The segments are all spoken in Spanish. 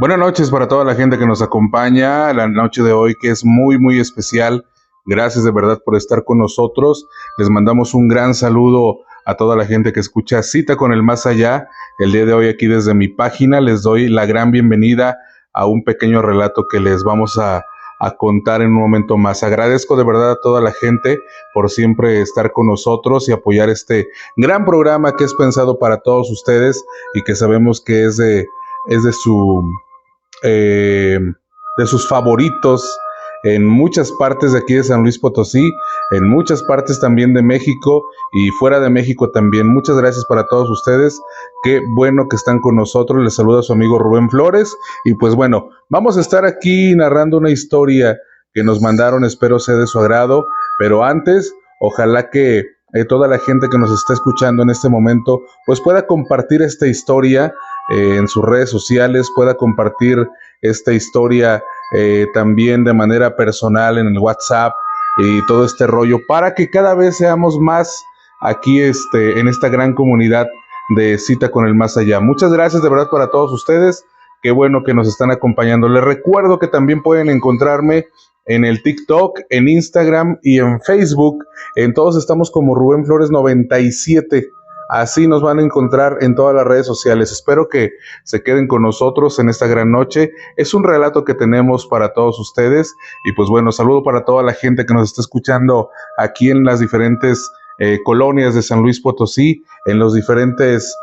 Buenas noches para toda la gente que nos acompaña, la noche de hoy que es muy, muy especial. Gracias de verdad por estar con nosotros. Les mandamos un gran saludo a toda la gente que escucha Cita con el Más Allá. El día de hoy aquí desde mi página les doy la gran bienvenida a un pequeño relato que les vamos a contar en un momento más. Agradezco de verdad a toda la gente por siempre estar con nosotros y apoyar este gran programa que es pensado para todos ustedes y que sabemos que es eh, de sus favoritos en muchas partes de aquí de San Luis Potosí, en muchas partes también de México y fuera de México también. Muchas gracias para todos ustedes. Qué bueno que están con nosotros. Les saluda su amigo Rubén Flores. Y pues bueno, vamos a estar aquí narrando una historia que nos mandaron. Espero sea de su agrado. Pero antes, ojalá que toda la gente que nos está escuchando en este momento, pues pueda compartir esta historia en sus redes sociales, pueda compartir esta historia también de manera personal en el WhatsApp y todo este rollo para que cada vez seamos más aquí en esta gran comunidad de Cita con el Más Allá. Muchas gracias de verdad para todos ustedes. Qué bueno que nos están acompañando. Les recuerdo que también pueden encontrarme en el TikTok, en Instagram y en Facebook. En todos estamos como Rubén Flores 97. Así nos van a encontrar en todas las redes sociales. Espero que se queden con nosotros en esta gran noche. Es un relato que tenemos para todos ustedes. Y pues bueno, saludo para toda la gente que nos está escuchando aquí en las diferentes colonias de San Luis Potosí, en los diferentes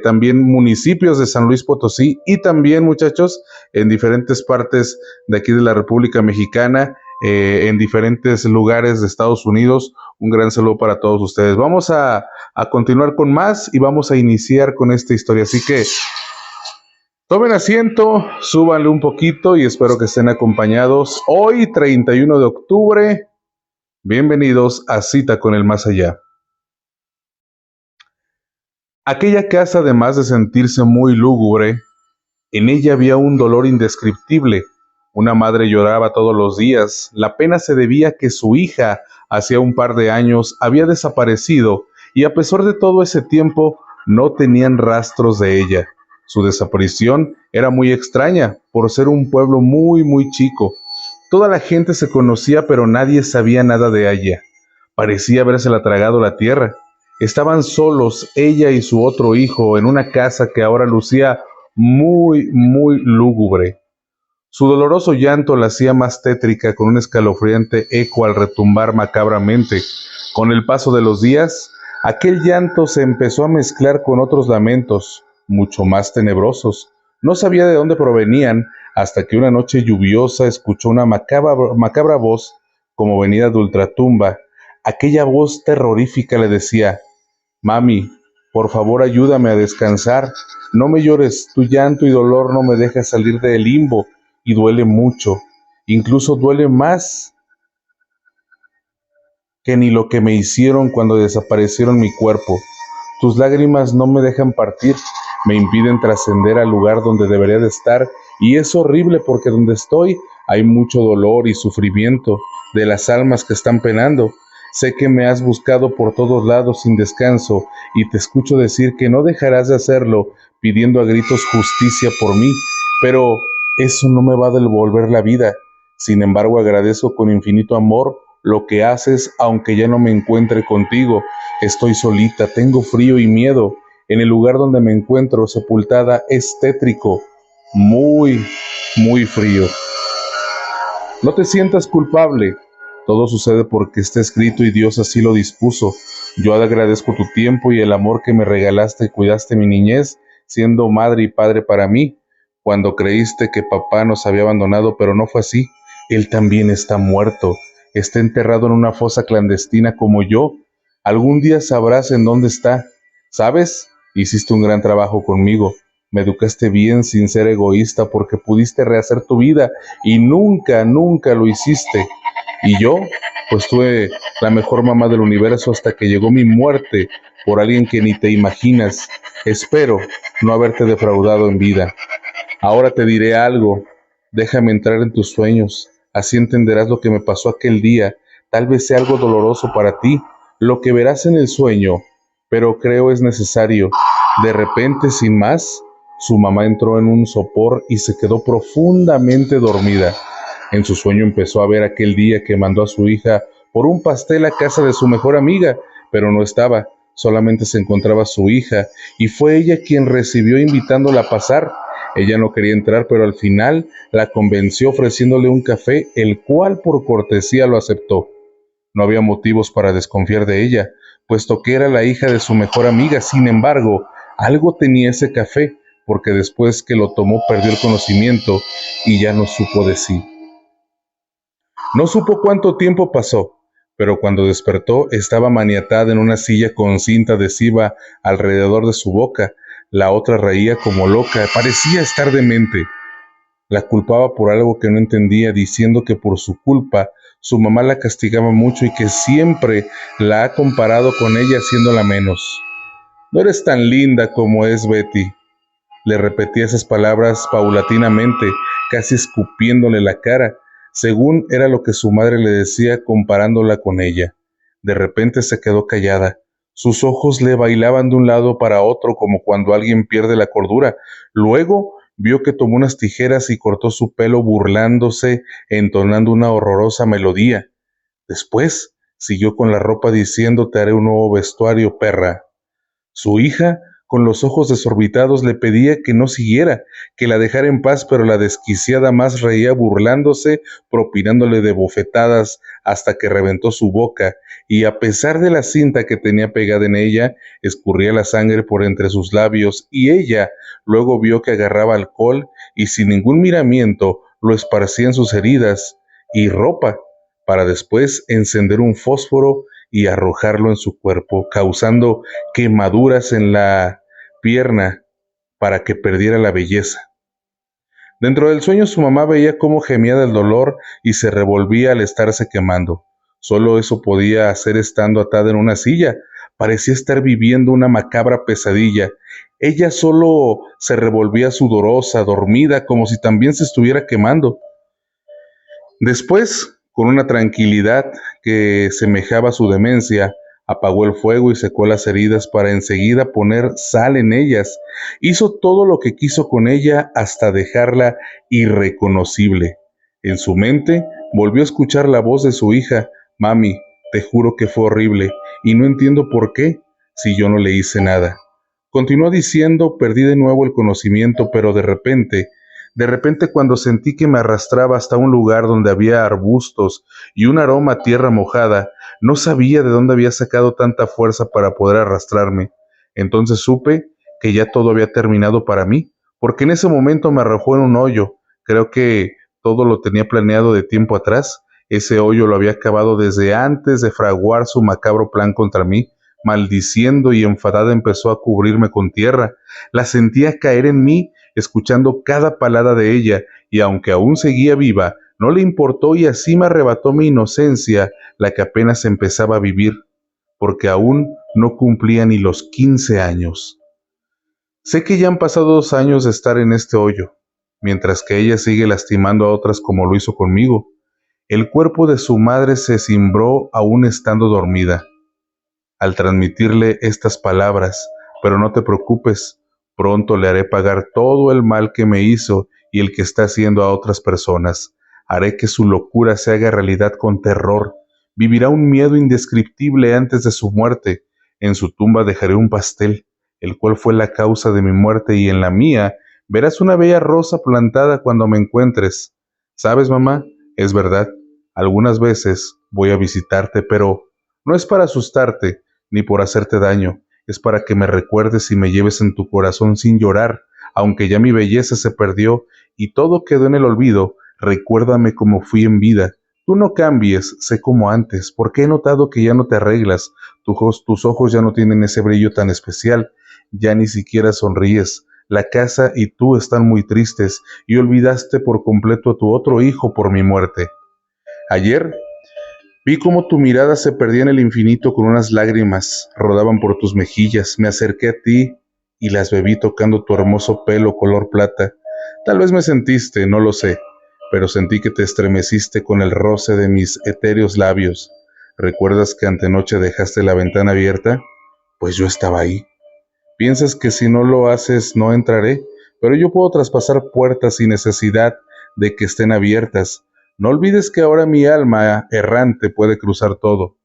también municipios de San Luis Potosí y también, muchachos, en diferentes partes de aquí de la República Mexicana, en diferentes lugares de Estados Unidos. Un gran saludo para todos ustedes. Vamos a continuar con más y vamos a iniciar con esta historia. Así que tomen asiento, súbanle un poquito y espero que estén acompañados. Hoy, 31 de octubre, bienvenidos a Cita con el Más Allá. Aquella casa, además de sentirse muy lúgubre, en ella había un dolor indescriptible. Una madre lloraba todos los días. La pena se debía a que su hija, hacía un par de años, había desaparecido y a pesar de todo ese tiempo, no tenían rastros de ella. Su desaparición era muy extraña, por ser un pueblo muy, muy chico. Toda la gente se conocía, pero nadie sabía nada de ella. Parecía habérsela tragado la tierra. Estaban solos, ella y su otro hijo, en una casa que ahora lucía muy, muy lúgubre. Su doloroso llanto la hacía más tétrica, con un escalofriante eco al retumbar macabramente. Con el paso de los días, aquel llanto se empezó a mezclar con otros lamentos, mucho más tenebrosos. No sabía de dónde provenían, hasta que una noche lluviosa escuchó una macabra voz, como venida de ultratumba. Aquella voz terrorífica le decía: «Mami, por favor ayúdame a descansar. No me llores, tu llanto y dolor no me deja salir del limbo y duele mucho. Incluso duele más que ni lo que me hicieron cuando desaparecieron mi cuerpo. Tus lágrimas no me dejan partir, me impiden trascender al lugar donde debería de estar y es horrible porque donde estoy hay mucho dolor y sufrimiento de las almas que están penando. Sé que me has buscado por todos lados sin descanso y te escucho decir que no dejarás de hacerlo pidiendo a gritos justicia por mí, pero eso no me va a devolver la vida. Sin embargo, agradezco con infinito amor lo que haces, aunque ya no me encuentre contigo. Estoy solita, tengo frío y miedo. En el lugar donde me encuentro sepultada es tétrico, muy, muy frío. No te sientas culpable. Todo sucede porque está escrito y Dios así lo dispuso. Yo agradezco tu tiempo y el amor que me regalaste y cuidaste mi niñez, siendo madre y padre para mí. Cuando creíste que papá nos había abandonado, pero no fue así. Él también está muerto. Está enterrado en una fosa clandestina como yo. Algún día sabrás en dónde está. ¿Sabes? Hiciste un gran trabajo conmigo. Me educaste bien sin ser egoísta porque pudiste rehacer tu vida y nunca, nunca lo hiciste. Y yo, pues tuve la mejor mamá del universo hasta que llegó mi muerte por alguien que ni te imaginas. Espero no haberte defraudado en vida. Ahora te diré algo. Déjame entrar en tus sueños. Así entenderás lo que me pasó aquel día. Tal vez sea algo doloroso para ti, lo que verás en el sueño, pero creo es necesario. De repente, sin más, su mamá entró en un sopor y se quedó profundamente dormida. En su sueño empezó a ver aquel día que mandó a su hija por un pastel a casa de su mejor amiga, pero no estaba, solamente se encontraba su hija, y fue ella quien recibió invitándola a pasar. Ella no quería entrar, pero al final la convenció ofreciéndole un café, el cual por cortesía lo aceptó. No había motivos para desconfiar de ella, puesto que era la hija de su mejor amiga. Sin embargo, algo tenía ese café, porque después que lo tomó perdió el conocimiento y ya no supo de sí. No supo cuánto tiempo pasó, pero cuando despertó estaba maniatada en una silla con cinta adhesiva alrededor de su boca. La otra reía como loca, parecía estar demente. La culpaba por algo que no entendía, diciendo que por su culpa su mamá la castigaba mucho y que siempre la ha comparado con ella haciéndola menos. No eres tan linda como es Betty. Le repetía esas palabras paulatinamente, casi escupiéndole la cara, según era lo que su madre le decía comparándola con ella. De repente se quedó callada. Sus ojos le bailaban de un lado para otro como cuando alguien pierde la cordura. Luego vio que tomó unas tijeras y cortó su pelo burlándose, entonando una horrorosa melodía. Después siguió con la ropa diciendo: te haré un nuevo vestuario, perra. Su hija, con los ojos desorbitados, le pedía que no siguiera, que la dejara en paz, pero la desquiciada más reía burlándose, propinándole de bofetadas hasta que reventó su boca, y a pesar de la cinta que tenía pegada en ella, escurría la sangre por entre sus labios, y ella luego vio que agarraba alcohol y sin ningún miramiento lo esparcía en sus heridas y ropa, para después encender un fósforo y arrojarlo en su cuerpo, causando quemaduras en la pierna para que perdiera la belleza. Dentro del sueño su mamá veía cómo gemía del dolor y se revolvía al estarse quemando. Solo eso podía hacer estando atada en una silla. Parecía estar viviendo una macabra pesadilla. Ella solo se revolvía sudorosa, dormida, como si también se estuviera quemando. Después, con una tranquilidad que semejaba su demencia, apagó el fuego y secó las heridas para enseguida poner sal en ellas. Hizo todo lo que quiso con ella hasta dejarla irreconocible. En su mente volvió a escuchar la voz de su hija: mami, te juro que fue horrible y no entiendo por qué, si yo no le hice nada. Continuó diciendo: perdí de nuevo el conocimiento, pero de repente cuando sentí que me arrastraba hasta un lugar donde había arbustos y un aroma a tierra mojada, no sabía de dónde había sacado tanta fuerza para poder arrastrarme. Entonces supe que ya todo había terminado para mí, porque en ese momento me arrojó en un hoyo. Creo que todo lo tenía planeado de tiempo atrás. Ese hoyo lo había cavado desde antes de fraguar su macabro plan contra mí. Maldiciendo y enfadada empezó a cubrirme con tierra. La sentía caer en mí, escuchando cada palabra de ella, y aunque aún seguía viva, no le importó y así me arrebató mi inocencia, la que apenas empezaba a vivir, porque aún no cumplía ni los 15 años. Sé que ya han pasado 2 años de estar en este hoyo, mientras que ella sigue lastimando a otras como lo hizo conmigo. El cuerpo de su madre se cimbró aún estando dormida. Al transmitirle estas palabras: pero no te preocupes, pronto le haré pagar todo el mal que me hizo y el que está haciendo a otras personas. Haré que su locura se haga realidad con terror. Vivirá un miedo indescriptible antes de su muerte. En su tumba dejaré un pastel, el cual fue la causa de mi muerte, y en la mía verás una bella rosa plantada cuando me encuentres. ¿Sabes, mamá? Es verdad, algunas veces voy a visitarte, pero no es para asustarte ni por hacerte daño, es para que me recuerdes y me lleves en tu corazón sin llorar, aunque ya mi belleza se perdió y todo quedó en el olvido. Recuérdame como fui en vida. Tú no cambies, sé como antes, porque he notado que ya no te arreglas, tus ojos ya no tienen ese brillo tan especial, ya ni siquiera sonríes. La casa y tú están muy tristes y olvidaste por completo a tu otro hijo por mi muerte. Ayer vi cómo tu mirada se perdía en el infinito con unas lágrimas, rodaban por tus mejillas. Me acerqué a ti y las bebí tocando tu hermoso pelo color plata. Tal vez me sentiste, no lo sé, pero sentí que te estremeciste con el roce de mis etéreos labios. ¿Recuerdas que antenoche dejaste la ventana abierta? Pues yo estaba ahí. ¿Piensas que si no lo haces no entraré? pero yo puedo traspasar puertas sin necesidad de que estén abiertas. No olvides que ahora mi alma errante puede cruzar todo.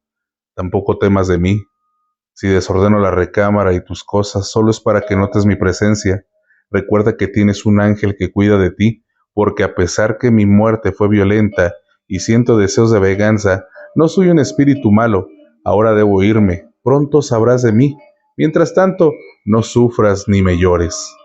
Tampoco temas de mí. Si desordeno la recámara y tus cosas, solo es para que notes mi presencia. Recuerda que tienes un ángel que cuida de ti, porque a pesar que mi muerte fue violenta y siento deseos de venganza, no soy un espíritu malo. Ahora debo irme. Pronto sabrás de mí. Mientras tanto, no sufras ni me llores.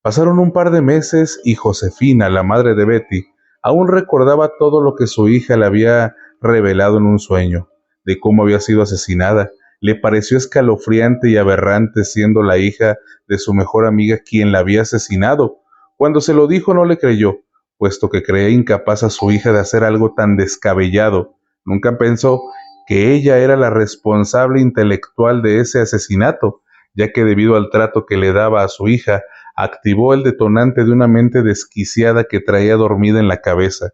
Pasaron un par de meses y Josefina, la madre de Betty, aún recordaba todo lo que su hija le había revelado en un sueño, de cómo había sido asesinada. Le pareció escalofriante y aberrante siendo la hija de su mejor amiga quien la había asesinado. Cuando se lo dijo no le creyó, puesto que creía incapaz a su hija de hacer algo tan descabellado. Nunca pensó que ella era la responsable intelectual de ese asesinato, ya que debido al trato que le daba a su hija, activó el detonante de una mente desquiciada que traía dormida en la cabeza.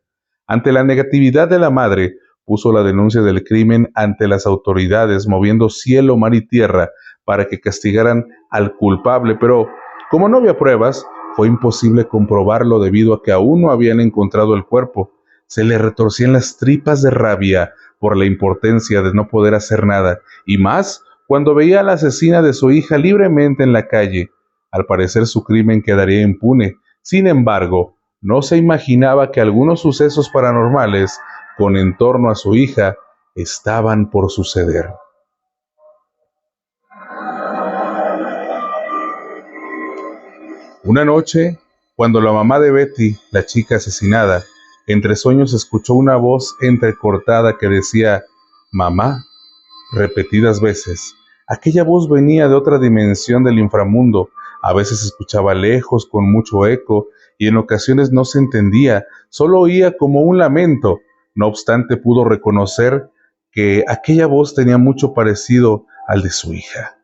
Ante la negatividad de la madre, puso la denuncia del crimen ante las autoridades, moviendo cielo, mar y tierra para que castigaran al culpable, pero como no había pruebas, fue imposible comprobarlo debido a que aún no habían encontrado el cuerpo. Se le retorcían las tripas de rabia por la impotencia de no poder hacer nada, y más cuando veía a la asesina de su hija libremente en la calle. Al parecer su crimen quedaría impune. Sin embargo, no se imaginaba que algunos sucesos paranormales con en torno a su hija estaban por suceder. Una noche, cuando la mamá de Betty, la chica asesinada, entre sueños escuchó una voz entrecortada que decía «Mamá», repetidas veces. Aquella voz venía de otra dimensión del inframundo. A veces se escuchaba lejos, con mucho eco, y en ocasiones no se entendía, solo oía como un lamento. No obstante, pudo reconocer que aquella voz tenía mucho parecido al de su hija.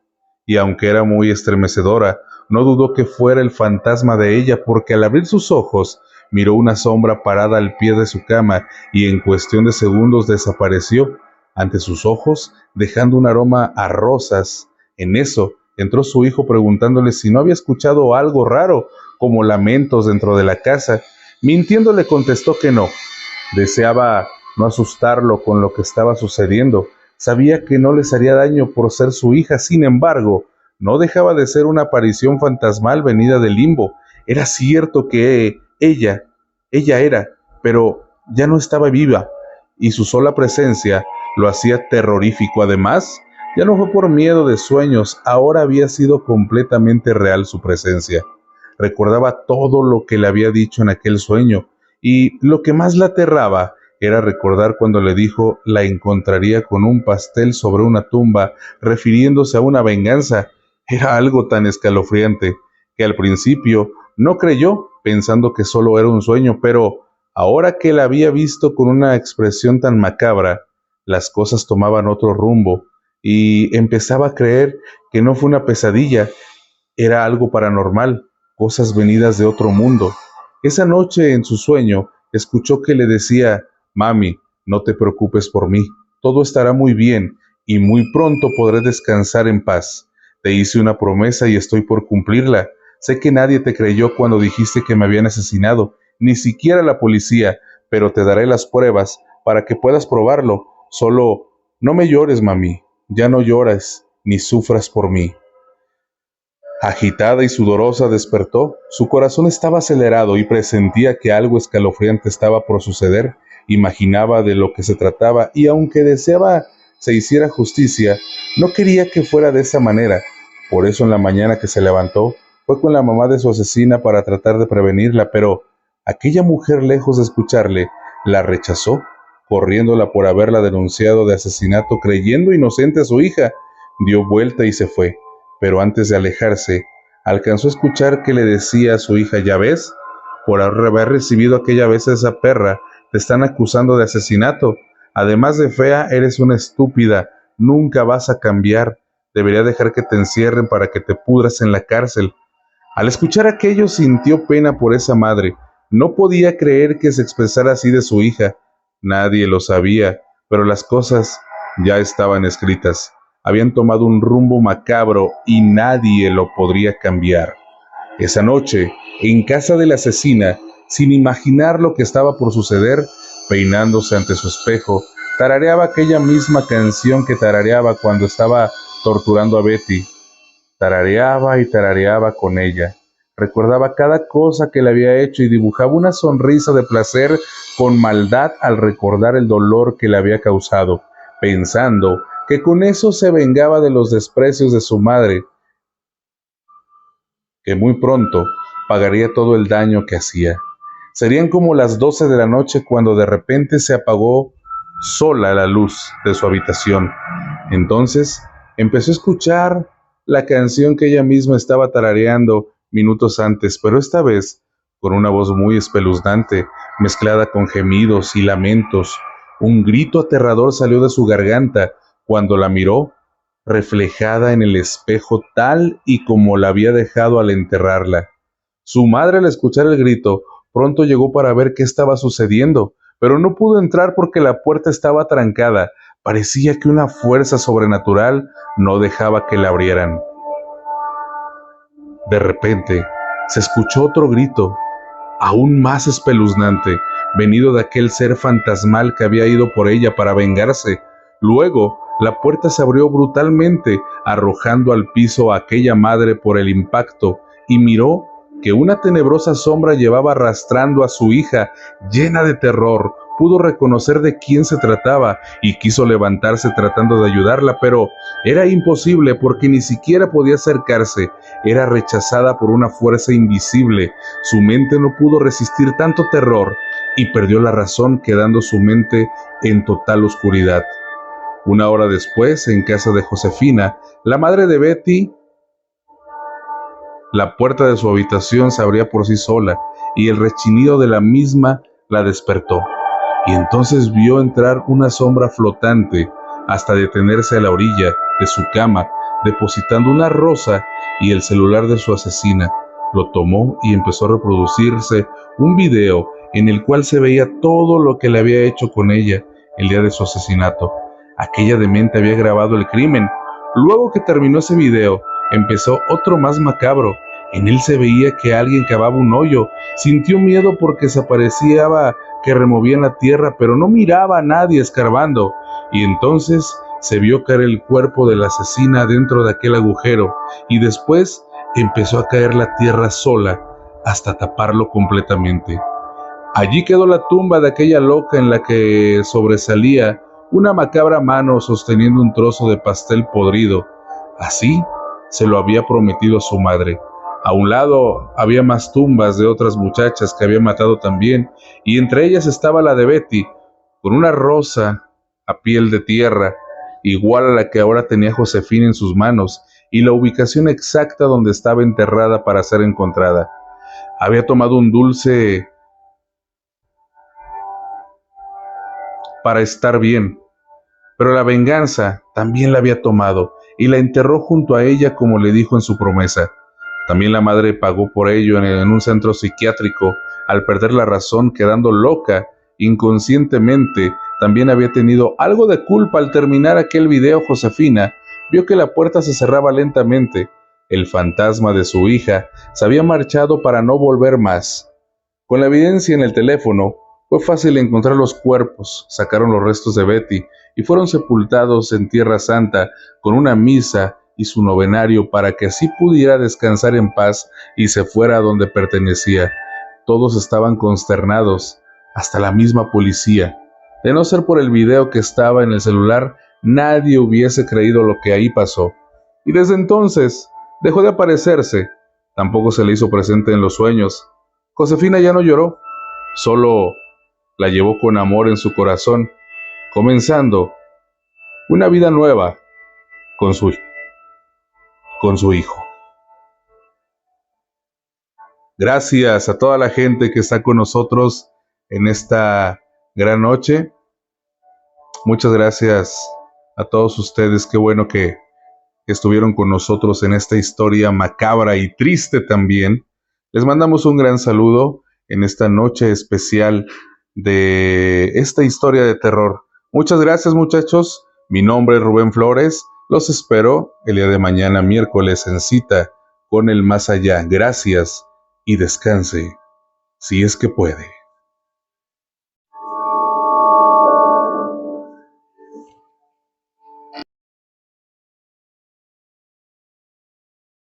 Y aunque era muy estremecedora, no dudó que fuera el fantasma de ella, porque al abrir sus ojos, miró una sombra parada al pie de su cama y en cuestión de segundos desapareció ante sus ojos, dejando un aroma a rosas. En eso, entró su hijo preguntándole si no había escuchado algo raro, como lamentos dentro de la casa. Mintiendo le contestó que no. Deseaba no asustarlo con lo que estaba sucediendo. Sabía que no les haría daño por ser su hija, sin embargo, no dejaba de ser una aparición fantasmal venida del limbo. Era cierto que ella era, pero ya no estaba viva, y su sola presencia lo hacía terrorífico. Además, ya no fue por miedo de sueños, ahora había sido completamente real su presencia. Recordaba todo lo que le había dicho en aquel sueño, y lo que más la aterraba era recordar cuando le dijo la encontraría con un pastel sobre una tumba, refiriéndose a una venganza. Era algo tan escalofriante que al principio no creyó, pensando que solo era un sueño, pero ahora que la había visto con una expresión tan macabra, las cosas tomaban otro rumbo y empezaba a creer que no fue una pesadilla, era algo paranormal, cosas venidas de otro mundo. Esa noche en su sueño escuchó que le decía: «Mami, no te preocupes por mí, todo estará muy bien y muy pronto podré descansar en paz. Te hice una promesa y estoy por cumplirla. Sé que nadie te creyó cuando dijiste que me habían asesinado, ni siquiera la policía, pero te daré las pruebas para que puedas probarlo. Solo no me llores, mami, ya no llores ni sufras por mí». Agitada y sudorosa despertó. Su corazón estaba acelerado y presentía que algo escalofriante estaba por suceder. Imaginaba de lo que se trataba y aunque deseaba se hiciera justicia, no quería que fuera de esa manera. Por eso en la mañana que se levantó, fue con la mamá de su asesina para tratar de prevenirla, pero aquella mujer, lejos de escucharle, la rechazó, corriéndola por haberla denunciado de asesinato creyendo inocente a su hija. Dio vuelta y se fue. Pero antes de alejarse, alcanzó a escuchar que le decía a su hija: «¿Ya ves? Por haber recibido aquella vez a esa perra, te están acusando de asesinato. Además de fea, eres una estúpida. Nunca vas a cambiar. Debería dejar que te encierren para que te pudras en la cárcel». Al escuchar aquello, sintió pena por esa madre. No podía creer que se expresara así de su hija. Nadie lo sabía, pero las cosas ya estaban escritas. Habían tomado un rumbo macabro y nadie lo podría cambiar. Esa noche, en casa de la asesina, sin imaginar lo que estaba por suceder, peinándose ante su espejo, tarareaba aquella misma canción que tarareaba cuando estaba torturando a Betty. Tarareaba y tarareaba con ella. Recordaba cada cosa que le había hecho y dibujaba una sonrisa de placer con maldad al recordar el dolor que le había causado, pensando que con eso se vengaba de los desprecios de su madre, que muy pronto pagaría todo el daño que hacía. Serían como las 12 de la noche cuando de repente se apagó sola la luz de su habitación. Entonces empezó a escuchar la canción que ella misma estaba tarareando minutos antes, pero esta vez con una voz muy espeluznante, mezclada con gemidos y lamentos. Un grito aterrador salió de su garganta cuando la miró reflejada en el espejo tal y como la había dejado al enterrarla. Su madre, al escuchar el grito, pronto llegó para ver qué estaba sucediendo, pero no pudo entrar porque la puerta estaba trancada. Parecía que una fuerza sobrenatural no dejaba que la abrieran. De repente, se escuchó otro grito, aún más espeluznante, venido de aquel ser fantasmal que había ido por ella para vengarse. Luego, la puerta se abrió brutalmente, arrojando al piso a aquella madre por el impacto, y miró que una tenebrosa sombra llevaba arrastrando a su hija, llena de terror. Pudo reconocer de quién se trataba y quiso levantarse tratando de ayudarla, pero era imposible porque ni siquiera podía acercarse. Era rechazada por una fuerza invisible. Su mente no pudo resistir tanto terror y perdió la razón, quedando su mente en total oscuridad. Una hora después, en casa de Josefina, la madre de Betty, la puerta de su habitación se abría por sí sola y el rechinido de la misma la despertó. Y entonces vio entrar una sombra flotante hasta detenerse a la orilla de su cama, depositando una rosa y el celular de su asesina. Lo tomó y empezó a reproducirse un video en el cual se veía todo lo que le había hecho con ella el día de su asesinato. Aquella demente había grabado el crimen. Luego que terminó ese video, empezó otro más macabro. En él se veía que alguien cavaba un hoyo. Sintió miedo porque se parecía que removían la tierra, pero no miraba a nadie escarbando. Y entonces se vio caer el cuerpo de la asesina dentro de aquel agujero, y después empezó a caer la tierra sola hasta taparlo completamente. Allí quedó la tumba de aquella loca en la que sobresalía una macabra mano sosteniendo un trozo de pastel podrido. Así se lo había prometido a su madre. A un lado había más tumbas de otras muchachas que había matado también, y entre ellas estaba la de Betty, con una rosa a piel de tierra, igual a la que ahora tenía Josefina en sus manos, y la ubicación exacta donde estaba enterrada para ser encontrada. Había tomado un dulce para estar bien, pero la venganza también la había tomado, y la enterró junto a ella como le dijo en su promesa. También la madre pagó por ello en un centro psiquiátrico, al perder la razón, quedando loca, inconscientemente. También había tenido algo de culpa al terminar aquel video. Josefina vio que la puerta se cerraba lentamente. El fantasma de su hija se había marchado para no volver más. Con la evidencia en el teléfono, fue fácil encontrar los cuerpos. Sacaron los restos de Betty y fueron sepultados en Tierra Santa con una misa y su novenario para que así pudiera descansar en paz y se fuera a donde pertenecía. Todos estaban consternados, hasta la misma policía. De no ser por el video que estaba en el celular, nadie hubiese creído lo que ahí pasó. Y desde entonces dejó de aparecerse. Tampoco se le hizo presente en los sueños. Josefina ya no lloró, solo la llevó con amor en su corazón, comenzando una vida nueva con su hijo. Gracias a toda la gente que está con nosotros en esta gran noche. Muchas gracias a todos ustedes. Qué bueno que estuvieron con nosotros en esta historia macabra y triste también. Les mandamos un gran saludo en esta noche especial de esta historia de terror. Muchas gracias, muchachos. Mi nombre es Rubén Flores. Los espero el día de mañana, miércoles, en cita con el más allá. Gracias y descanse, si es que puede.